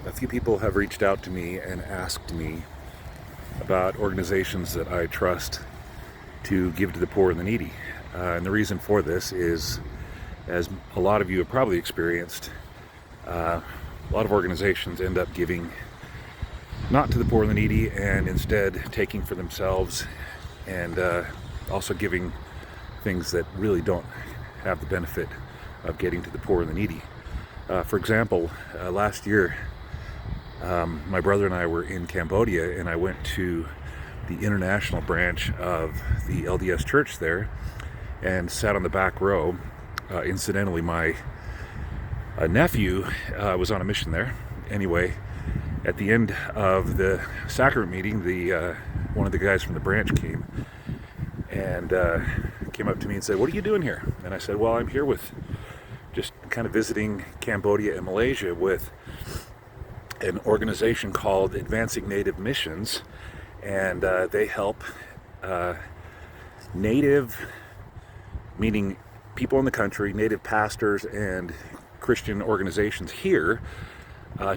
A few people have reached out to me and asked me about organizations that I trust to give to the poor and the needy. And the reason for this is, as a lot of you have probably experienced, a lot of organizations end up giving not to the poor and the needy, and instead taking for themselves, and also giving things that really don't have the benefit of getting to the poor and the needy. For example, last year, my brother and I were in Cambodia, and I went to the international branch of the LDS church there and sat on the back row. Incidentally, my nephew was on a mission there. Anyway, at the end of the sacrament meeting, one of the guys from the branch came up to me and said, "What are you doing here?" And I said, "Well, I'm here with just kind of visiting Cambodia and Malaysia with an organization called Advancing Native Missions, and they help native, meaning people in the country, native pastors and Christian organizations here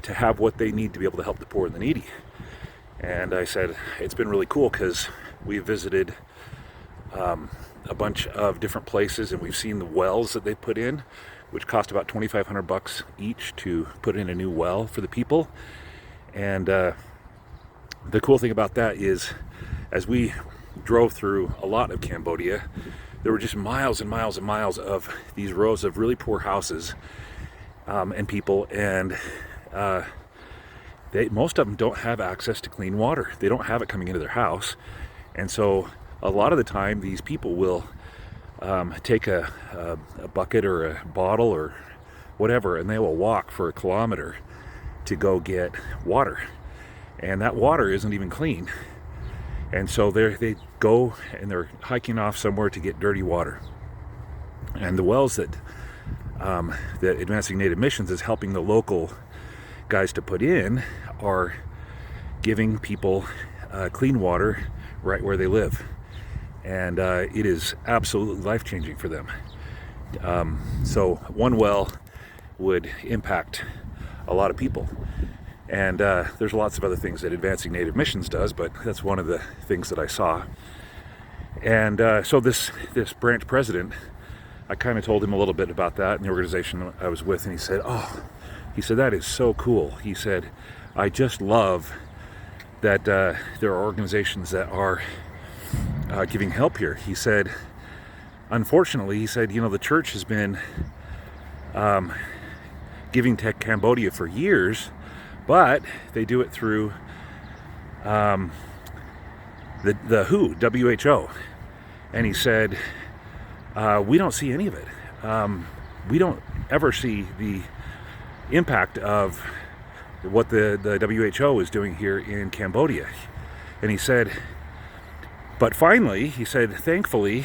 to have what they need to be able to help the poor and the needy." And I said, it's been really cool because we visited a bunch of different places, and we've seen the wells that they put in, which cost about $2,500 each to put in a new well for the people. And the cool thing about that is, as we drove through a lot of Cambodia, there were just miles and miles and miles of these rows of really poor houses and people, and most of them don't have access to clean water. They don't have it coming into their house. And so a lot of the time, these people will take a bucket or a bottle or whatever, and they will walk for a kilometer to go get water. And that water isn't even clean. And so they go and they're hiking off somewhere to get dirty water. And the wells that Advancing Native Missions is helping the local guys to put in are giving people clean water right where they live. And it is absolutely life-changing for them. So one well would impact a lot of people. And there's lots of other things that Advancing Native Missions does, but that's one of the things that I saw. And so this branch president, I kind of told him a little bit about that and the organization I was with, and he said, that is so cool. He said, I just love that there are organizations that are giving help here. He said, unfortunately, the church has been giving to Cambodia for years, but they do it through the WHO. And he said, we don't see any of it. We don't ever see the impact of what the WHO is doing here in Cambodia. And he said, but finally, he said, thankfully,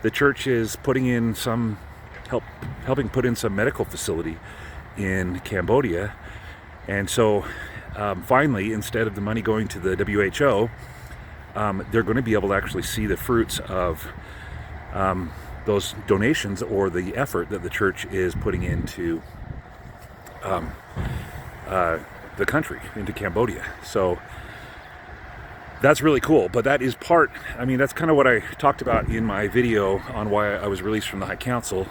the church is putting in helping put in some medical facility in Cambodia. And so finally, instead of the money going to the WHO, they're going to be able to actually see the fruits of those donations, or the effort that the church is putting into the country, into Cambodia. So that's really cool. But that is that's kind of what I talked about in my video on why I was released from the High Council.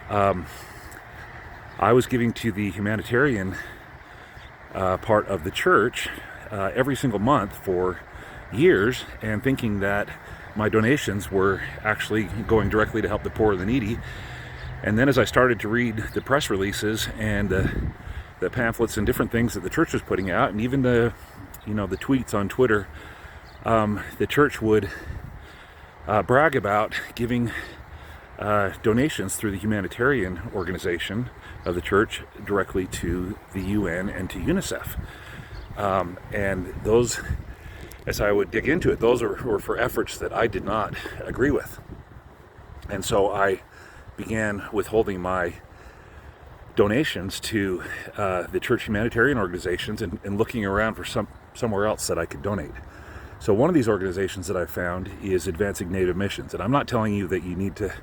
I was giving to the humanitarian part of the church every single month for years, and thinking that my donations were actually going directly to help the poor and the needy. And then as I started to read the press releases and the pamphlets and different things that the church was putting out, and even the tweets on Twitter, the church would brag about giving donations through the humanitarian organization of the church directly to the UN and to UNICEF. And those, as I would dig into it, those were for efforts that I did not agree with. And so I began withholding my donations to the church humanitarian organizations and looking around for somewhere else that I could donate. So one of these organizations that I found is Advancing Native Missions. And I'm not telling you that you need to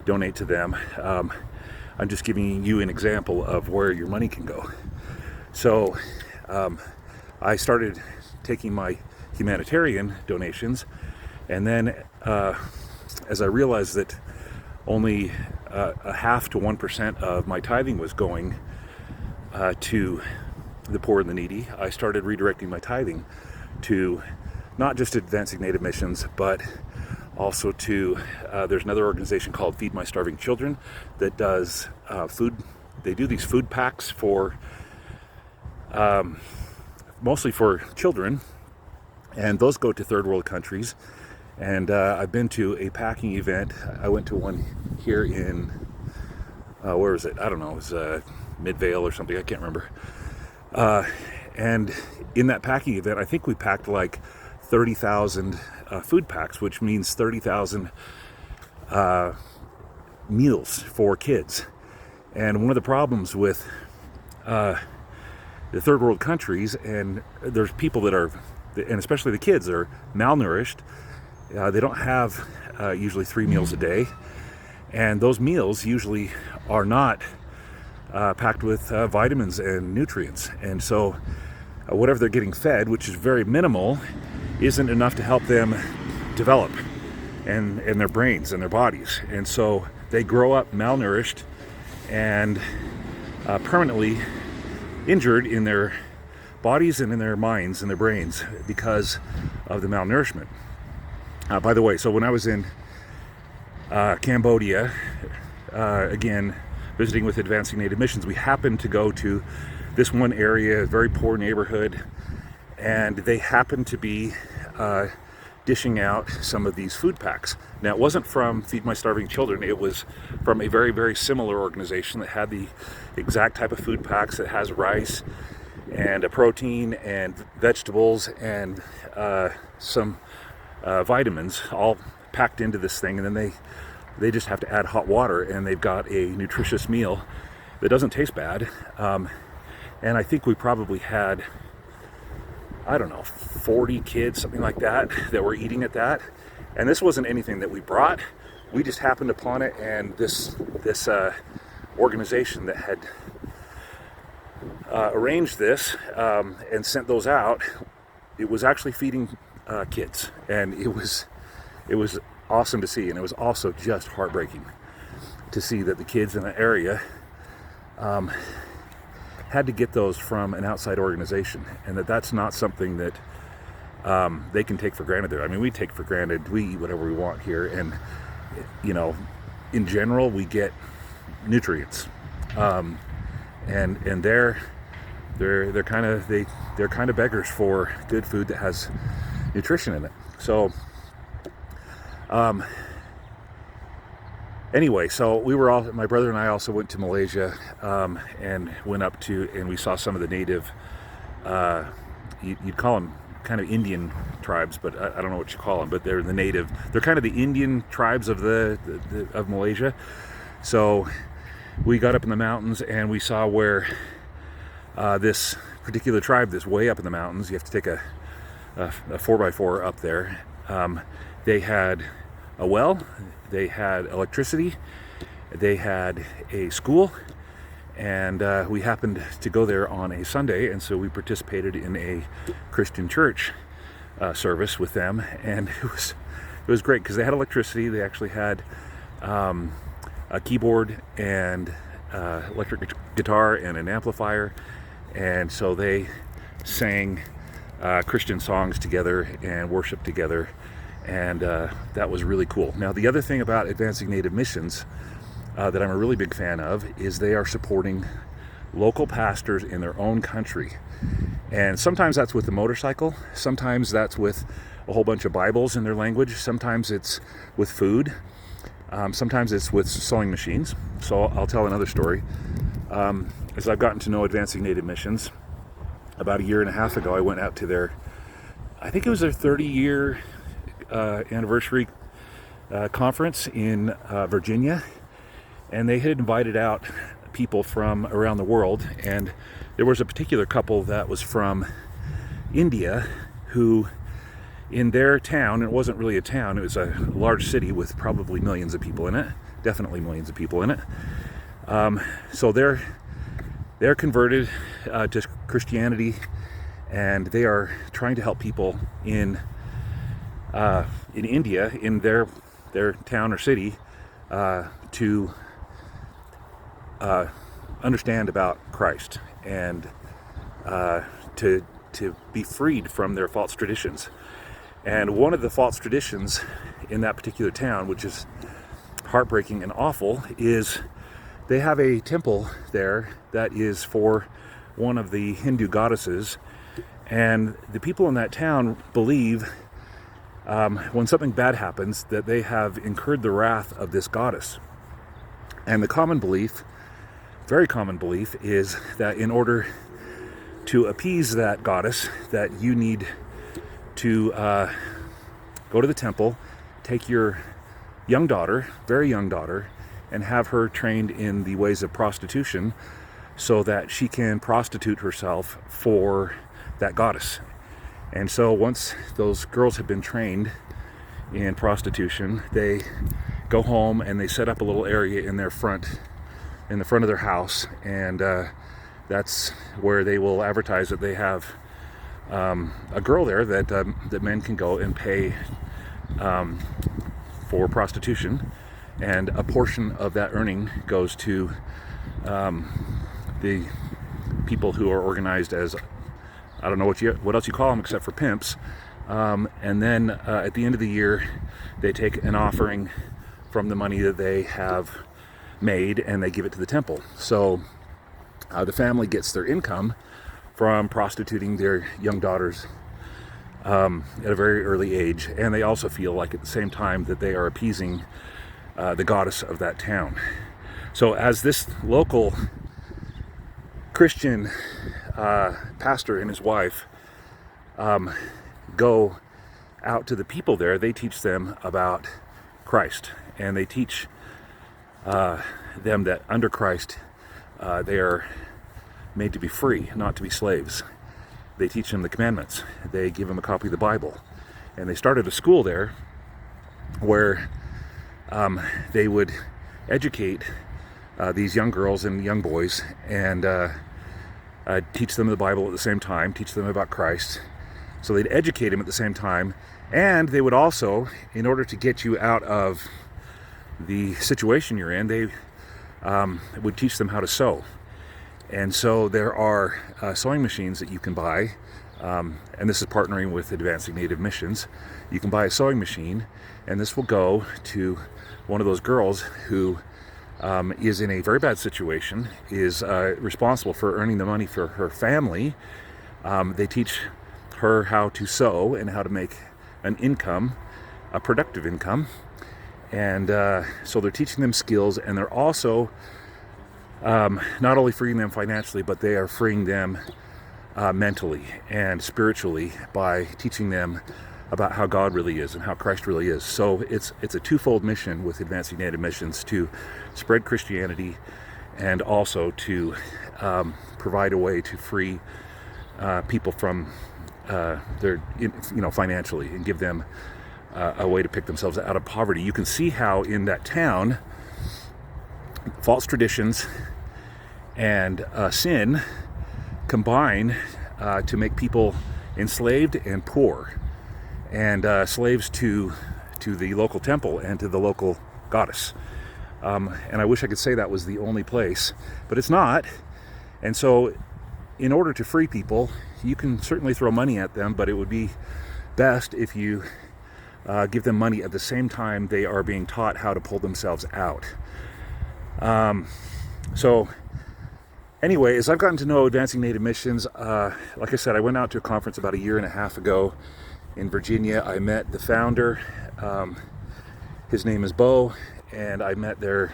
donate to them. I'm just giving you an example of where your money can go. So I started taking my humanitarian donations, and then as I realized that only a half to 1% of my tithing was going to the poor and the needy, I started redirecting my tithing to not just advancing Native missions, but also to, there's another organization called Feed My Starving Children that does food. They do these food packs for, mostly for children, and those go to third world countries. And I've been to a packing event. I went to one here in, where was it? I don't know, it was Midvale or something, I can't remember. And in that packing event, I think we packed like 30,000 food packs, which means 30,000 meals for kids. And one of the problems with the third world countries, and there's people that are, and especially the kids, are malnourished. They don't have usually 3 meals a day, and those meals usually are not packed with vitamins and nutrients. And so whatever they're getting fed, which is very minimal, isn't enough to help them develop and their brains and their bodies. And so they grow up malnourished and permanently injured in their bodies and in their minds and their brains because of the malnourishment. By the way, so when I was in Cambodia, again, visiting with Advancing Native Missions, we happened to go to this one area, a very poor neighborhood, and they happened to be dishing out some of these food packs. Now, it wasn't from Feed My Starving Children, it was from a very, very similar organization that had the exact type of food packs that has rice and a protein and vegetables and some vitamins all packed into this thing, and then they just have to add hot water, and they've got a nutritious meal that doesn't taste bad. And I think we probably had, I don't know, 40 kids, something like that, that were eating at that. And this wasn't anything that we brought. We just happened upon it, and this organization that had arranged this and sent those out, it was actually feeding kids, and it was awesome to see. And it was also just heartbreaking to see that the kids in the area had to get those from an outside organization, and that's not something that they can take for granted there. I mean, we take for granted, we eat whatever we want here, and you know, in general, we get nutrients, and they're kind of beggars for good food that has nutrition in it. So anyway, so we were all, my brother and I also went to Malaysia, and went up to, and we saw some of the native, you'd call them kind of Indian tribes, but I don't know what you call them, but they're the native, they're kind of the Indian tribes of of Malaysia. So we got up in the mountains, and we saw where this particular tribe, this way up in the mountains, you have to take a 4x4 up there. They had a well, they had electricity, they had a school, and we happened to go there on a Sunday, and so we participated in a Christian church service with them, and it was great because they had electricity. They actually had a keyboard and electric guitar and an amplifier, and so they sang Christian songs together and worshiped together, and that was really cool. Now, the other thing about Advancing Native Missions that I'm a really big fan of is they are supporting local pastors in their own country. And sometimes that's with a motorcycle, sometimes that's with a whole bunch of Bibles in their language, sometimes it's with food, sometimes it's with sewing machines. So I'll tell another story. As I've gotten to know Advancing Native Missions, about a year and a half ago, I went out to their, I think it was their 30-year anniversary conference in Virginia, and they had invited out people from around the world, and there was a particular couple that was from India who, in their town, it wasn't really a town, it was a large city with probably millions of people in it, definitely millions of people in it. So they're converted to Christianity, and they are trying to help people in India, in their town or city, to understand about Christ and to be freed from their false traditions. And one of the false traditions in that particular town, which is heartbreaking and awful, is they have a temple there that is for one of the Hindu goddesses, and the people in that town believe when something bad happens that they have incurred the wrath of this goddess. And the common belief, very common belief, is that in order to appease that goddess, that you need to go to the temple, take your young daughter, very young daughter, and have her trained in the ways of prostitution so that she can prostitute herself for that goddess. And so once those girls have been trained in prostitution, they go home and they set up a little area in the front of their house, and that's where they will advertise that they have a girl there that men can go and pay for prostitution, and a portion of that earning goes to the people who are organized as, I don't know what else you call them except for pimps, and then at the end of the year they take an offering from the money that they have made and they give it to the temple. So the family gets their income from prostituting their young daughters at a very early age, and they also feel like at the same time that they are appeasing the goddess of that town. So as this local Christian pastor and his wife go out to the people there, they teach them about Christ, and they teach them that under Christ they are made to be free, not to be slaves. They teach them the commandments. They give them a copy of the Bible, and they started a school there where they would educate these young girls and young boys, and teach them the Bible at the same time, teach them about Christ. So they'd educate them at the same time, and they would also, in order to get you out of the situation you're in, they would teach them how to sew. And so there are sewing machines that you can buy, and this is partnering with Advancing Native Missions. You can buy a sewing machine, and this will go to one of those girls who is in a very bad situation, is responsible for earning the money for her family. They teach her how to sew and how to make an income, a productive income. And so they're teaching them skills, and they're also not only freeing them financially, but they are freeing them mentally and spiritually by teaching them about how God really is and how Christ really is. So it's a twofold mission with Advancing Native Missions, to spread Christianity and also to provide a way to free people from their, financially, and give them a way to pick themselves out of poverty. You can see how in that town, false traditions and sin combine to make people enslaved and poor, and slaves to the local temple and to the local goddess. And I wish I could say that was the only place, but it's not. And so in order to free people, you can certainly throw money at them, but it would be best if you give them money at the same time they are being taught how to pull themselves out. So anyway, as I've gotten to know Advancing Native Missions, like I said, I went out to a conference about 1.5 years ago in Virginia. I met the founder. His name is Bo, and I met their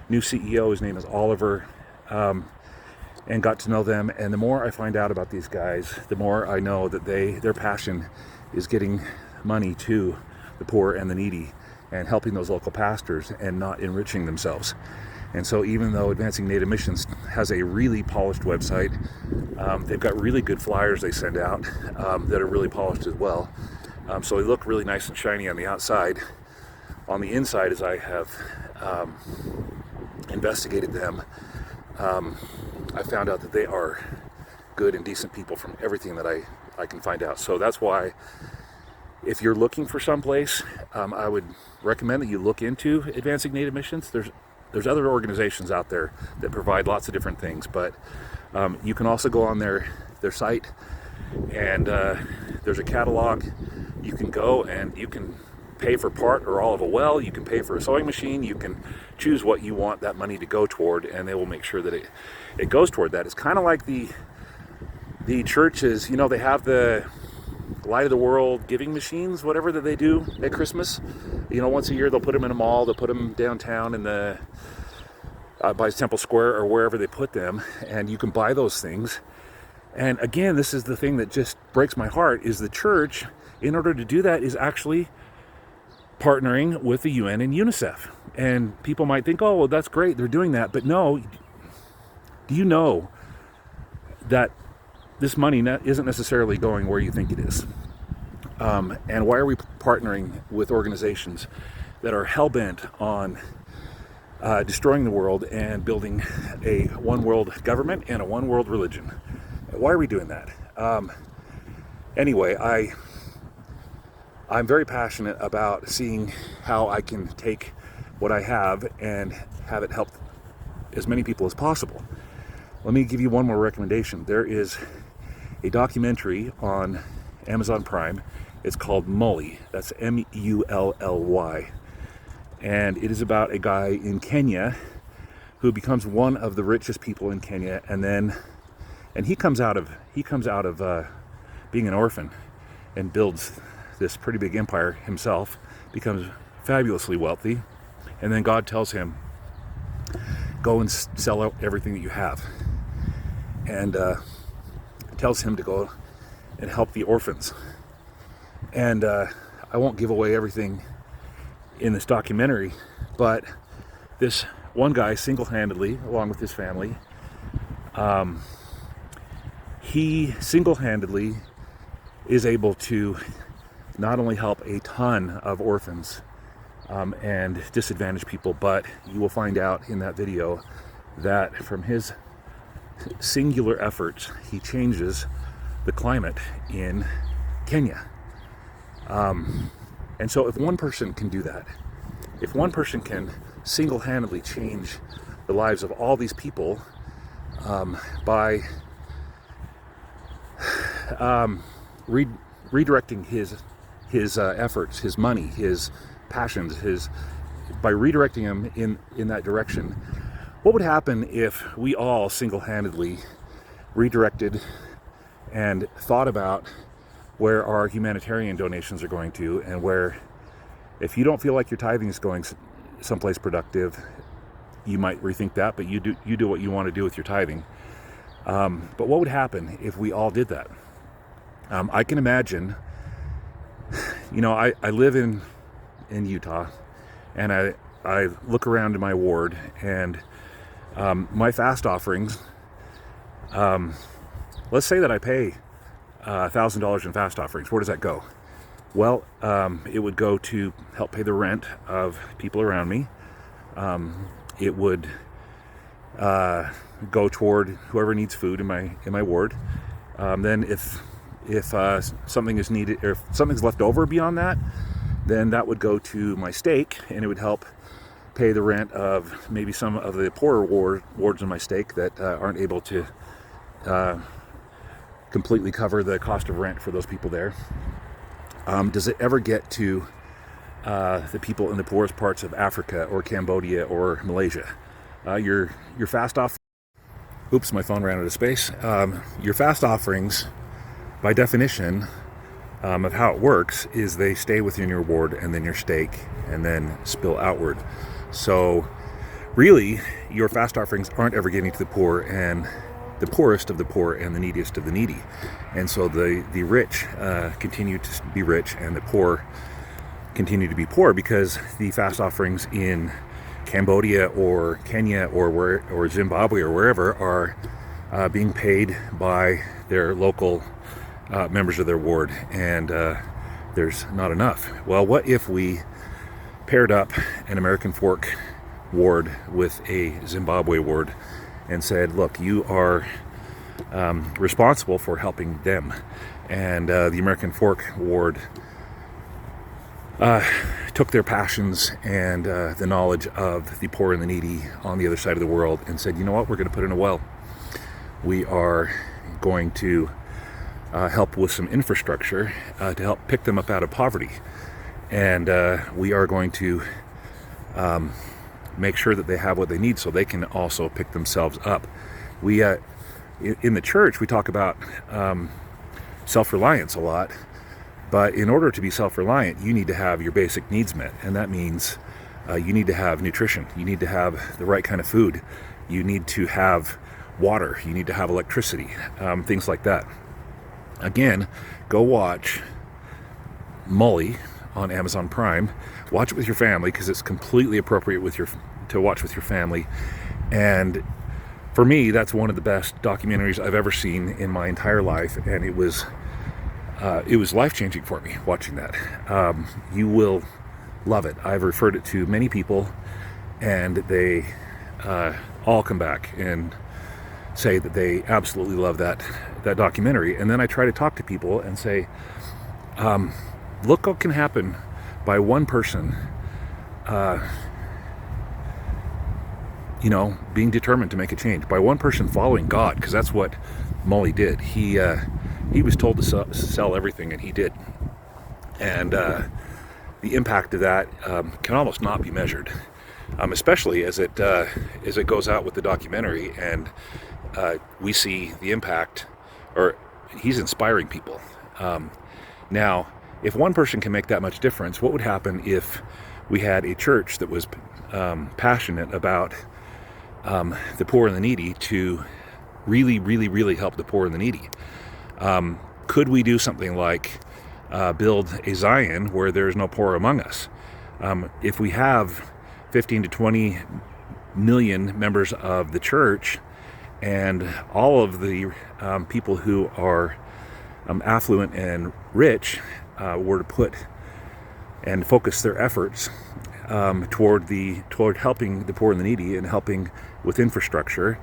new CEO. His name is Oliver, and got to know them. And the more I find out about these guys, the more I know that their passion is getting money to the poor and the needy and helping those local pastors and not enriching themselves. And so even though Advancing Native Missions has a really polished website, they've got really good flyers they send out that are really polished as well. So they look really nice and shiny on the outside. On the inside, as I have investigated them, I found out that they are good and decent people from everything that I can find out. So that's why, if you're looking for someplace, I would recommend that you look into Advancing Native Missions. There's other organizations out there that provide lots of different things, but you can also go on their site, and there's a catalog. You can go and you can pay for part or all of a well. You can pay for a sewing machine. You can choose what you want that money to go toward, and they will make sure that it goes toward that. It's kind of like the churches, they have the light of the world giving machines, whatever, that they do at Christmas. Once a year they'll put them in a mall, they'll put them downtown in the by Temple Square or wherever they put them, and you can buy those things. And again, this is the thing that just breaks my heart, is the church, in order to do that, is actually partnering with the UN and UNICEF. And people might think, oh, well, that's great, they're doing that. But no, do you know that this money isn't necessarily going where you think it is? And why are we partnering with organizations that are hell-bent on destroying the world and building a one-world government and a one-world religion? Why are we doing that? Anyway, I'm very passionate about seeing how I can take what I have and have it help as many people as possible. Let me give you one more recommendation. There is a documentary on Amazon Prime. It's called Mully. That's Mully. And it is about a guy in Kenya who becomes one of the richest people in Kenya, and he comes out of being an orphan and builds this pretty big empire himself, becomes fabulously wealthy, and then God tells him, go and sell out everything that you have, and tells him to go and help the orphans. And I won't give away everything in this documentary, but this one guy single-handedly, along with his family, he single-handedly is able to not only help a ton of orphans and disadvantaged people, but you will find out in that video that from his singular efforts, he changes the climate in Kenya. And so if one person can do that, if one person can single-handedly change the lives of all these people by redirecting his efforts, his money, his passions, by redirecting him in that direction, what would happen if we all single-handedly redirected and thought about where our humanitarian donations are going to, and where, if you don't feel like your tithing is going someplace productive, you might rethink that, but you do what you want to do with your tithing. But what would happen if we all did that? I can imagine, I live in Utah, and I look around in my ward, and my fast offerings, let's say that I pay $1,000 in fast offerings. Where does that go? Well, it would go to help pay the rent of people around me. It would go toward whoever needs food in my ward. Then if something is needed, or if something's left over beyond that, then that would go to my stake, and it would help pay the rent of maybe some of the poorer wards in my stake that aren't able to completely cover the cost of rent for those people there. Does it ever get to the people in the poorest parts of Africa or Cambodia or Malaysia? Your fast off. Oops, my phone ran out of space. Your fast offerings, by definition, of how it works, is they stay within your ward and then your stake and then spill outward. So really, your fast offerings aren't ever getting to the poor and the poorest of the poor and the neediest of the needy. And so the rich continue to be rich, and the poor continue to be poor, because the fast offerings in Cambodia or Kenya or Zimbabwe or wherever are being paid by their local members of their ward, and there's not enough. Well, what if we paired up an American Fork ward with a Zimbabwe ward and said, look, you are responsible for helping them. And the American Fork Ward took their passions and the knowledge of the poor and the needy on the other side of the world and said, you know what, we're going to put in a well. We are going to help with some infrastructure to help pick them up out of poverty. And we are going to make sure that they have what they need so they can also pick themselves up. We, in the church, we talk about self-reliance a lot. But in order to be self-reliant, you need to have your basic needs met. And that means you need to have nutrition. You need to have the right kind of food. You need to have water. You need to have electricity, things like that. Again, go watch Mully on Amazon Prime. Watch it with your family because it's completely appropriate to watch with your family. And for me, that's one of the best documentaries I've ever seen in my entire life. And it was life-changing for me watching that. You will love it. I've referred it to many people, and they all come back and say that they absolutely love that documentary. And then I try to talk to people and say, look what can happen by one person, being determined to make a change, by one person following God, because that's what Mully did. He was told to sell everything, and he did. And the impact of that can almost not be measured, especially as it goes out with the documentary, and we see the impact, or he's inspiring people. Now, if one person can make that much difference, what would happen if we had a church that was passionate about the poor and the needy to really, really, really help the poor and the needy? Could we do something like build a Zion where there's no poor among us? If we have 15 to 20 million members of the church, and all of the people who are affluent and rich were to put and focus their efforts toward helping the poor and the needy and helping with infrastructure,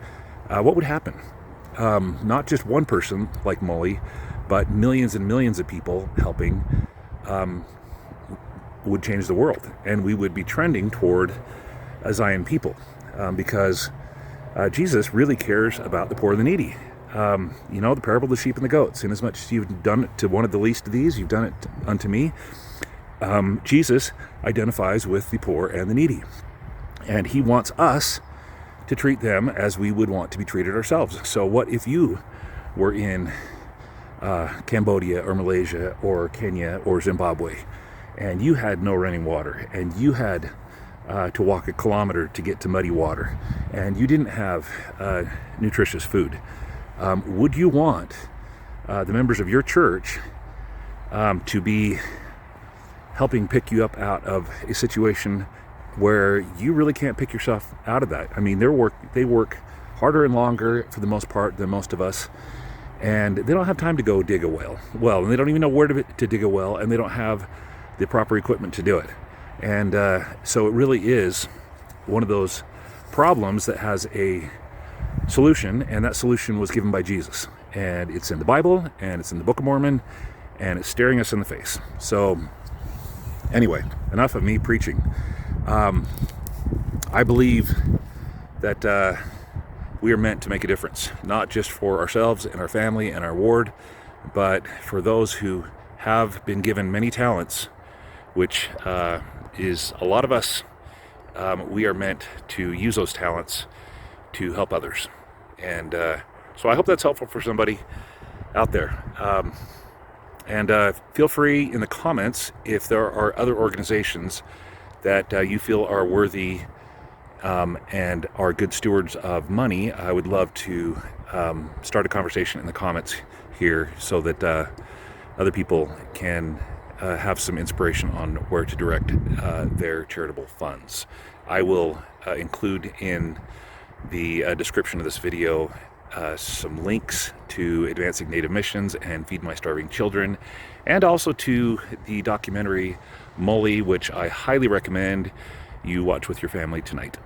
what would happen? Not just one person like Mully, but millions and millions of people helping would change the world. And we would be trending toward a Zion people because Jesus really cares about the poor and the needy. The parable of the sheep and the goats. Inasmuch as you've done it to one of the least of these, you've done it unto me. Jesus identifies with the poor and the needy. And he wants us to treat them as we would want to be treated ourselves. So what if you were in Cambodia or Malaysia or Kenya or Zimbabwe, and you had no running water, and you had to walk a kilometer to get to muddy water, and you didn't have nutritious food? Would you want the members of your church to be helping pick you up out of a situation where you really can't pick yourself out of that? I mean, they work harder and longer for the most part than most of us, and they don't have time to go dig a well, and they don't even know where to dig a well, and they don't have the proper equipment to do it. And so it really is one of those problems that has a solution, and that solution was given by Jesus, and it's in the Bible, and it's in the Book of Mormon, and it's staring us in the face. So anyway, enough of me preaching. I believe that we are meant to make a difference, not just for ourselves and our family and our ward, but for those who have been given many talents, which is a lot of us. We are meant to use those talents to help others. And so I hope that's helpful for somebody out there. And feel free in the comments if there are other organizations that you feel are worthy and are good stewards of money. I would love to start a conversation in the comments here so that other people can have some inspiration on where to direct their charitable funds. I will include in the description of this video some links to Advancing Native Missions and Feed My Starving Children, and also to the documentary Mully, which I highly recommend you watch with your family tonight.